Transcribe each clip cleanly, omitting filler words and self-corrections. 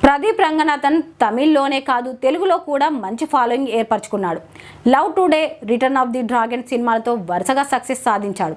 ప్రదీప్ రంగనాథన్ తమిళ్లోనే కాదు తెలుగులో కూడా మంచి ఫాలోయింగ్ ఏర్పరచుకున్నాడు. Love today, return of the dragon సినిమాలతో వరుసగా సక్సెస్ సాధించాడు.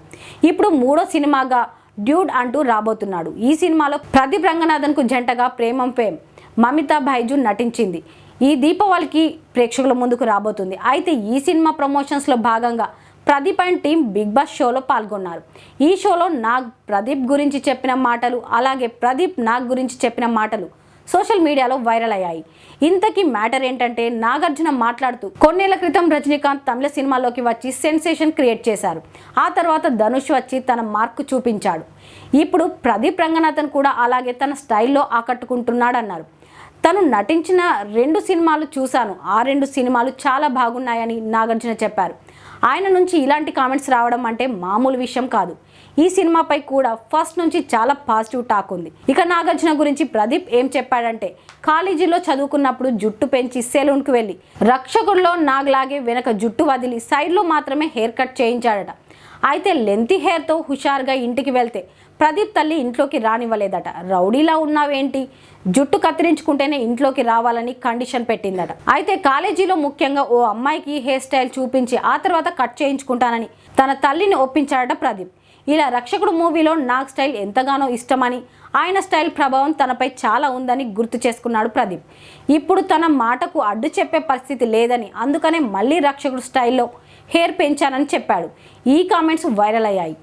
ఇప్పుడు మూడో సినిమాగా డ్యూడ్ అంటూ రాబోతున్నాడు. ఈ సినిమాలో ప్రదీప్ రంగనాథన్కు జంటగా ప్రేమం ఫేమ్ మమితా బైజూన్ నటించింది. ఈ దీపావళికి ప్రేక్షకుల ముందుకు రాబోతుంది. అయితే ఈ సినిమా ప్రమోషన్స్లో భాగంగా Pradeep and team Bigg Boss షోలో పాల్గొన్నారు. ఈ షోలో నాగ్ ప్రదీప్ గురించి చెప్పిన మాటలు, అలాగే ప్రదీప్ నాగ్ గురించి చెప్పిన మాటలు సోషల్ మీడియాలో వైరల్ అయ్యాయి. ఇంతకీ మ్యాటర్ ఏంటంటే, నాగార్జున మాట్లాడుతూ కొన్నేళ్ల క్రితం రజనీకాంత్ తమిళ సినిమాలోకి వచ్చి సెన్సేషన్ క్రియేట్ చేశారు. ఆ తర్వాత ధనుష్ వచ్చి తన మార్కు చూపించాడు. ఇప్పుడు ప్రదీప్ రంగనాథన్ కూడా అలాగే తన స్టైల్లో ఆకట్టుకుంటున్నాడన్నారు. తను నటించిన 2 సినిమాలు చూశాను, ఆ 2 సినిమాలు చాలా బాగున్నాయని నాగార్జున చెప్పారు. ఆయన నుంచి ఇలాంటి కామెంట్స్ రావడం అంటే మామూలు విషయం కాదు. ఈ సినిమాపై కూడా ఫస్ట్ నుంచి చాలా పాజిటివ్ టాక్ ఉంది. ఇక నాగార్జున గురించి ప్రదీప్ ఏం చెప్పాడంటే, కాలేజీలో చదువుకున్నప్పుడు జుట్టు పెంచి సెలూన్కి వెళ్ళి రక్షకుల్లో నాగ్లాగే వెనక జుట్టు వదిలి సైడ్లో మాత్రమే హెయిర్ కట్ చేయించాడట. అయితే లెంతీ హెయిర్తో హుషారుగా ఇంటికి వెళ్తే ప్రదీప్ తల్లి ఇంట్లోకి రానివ్వలేదట. రౌడీలా ఉన్నావేంటి, జుట్టు కత్తిరించుకుంటేనే ఇంట్లోకి రావాలని కండిషన్ పెట్టిందట. అయితే కాలేజీలో ముఖ్యంగా ఓ అమ్మాయికి హెయిర్ స్టైల్ చూపించి ఆ తర్వాత కట్ చేయించుకుంటానని తన తల్లిని ఒప్పించాడట ప్రదీప్. ఇలా రక్షకుడు మూవీలో నాగ్ స్టైల్ ఎంతగానో ఇష్టమని, ఆయన స్టైల్ ప్రభావం తనపై చాలా ఉందని గుర్తు చేసుకున్నాడు ప్రదీప్. ఇప్పుడు తన మాటకు అడ్డు చెప్పే పరిస్థితి లేదని, అందుకనే మళ్ళీ రక్షకుడు స్టైల్లో హెయిర్ పెంచానని చెప్పాడు. ఈ కామెంట్స్ వైరల్ అయ్యాయి.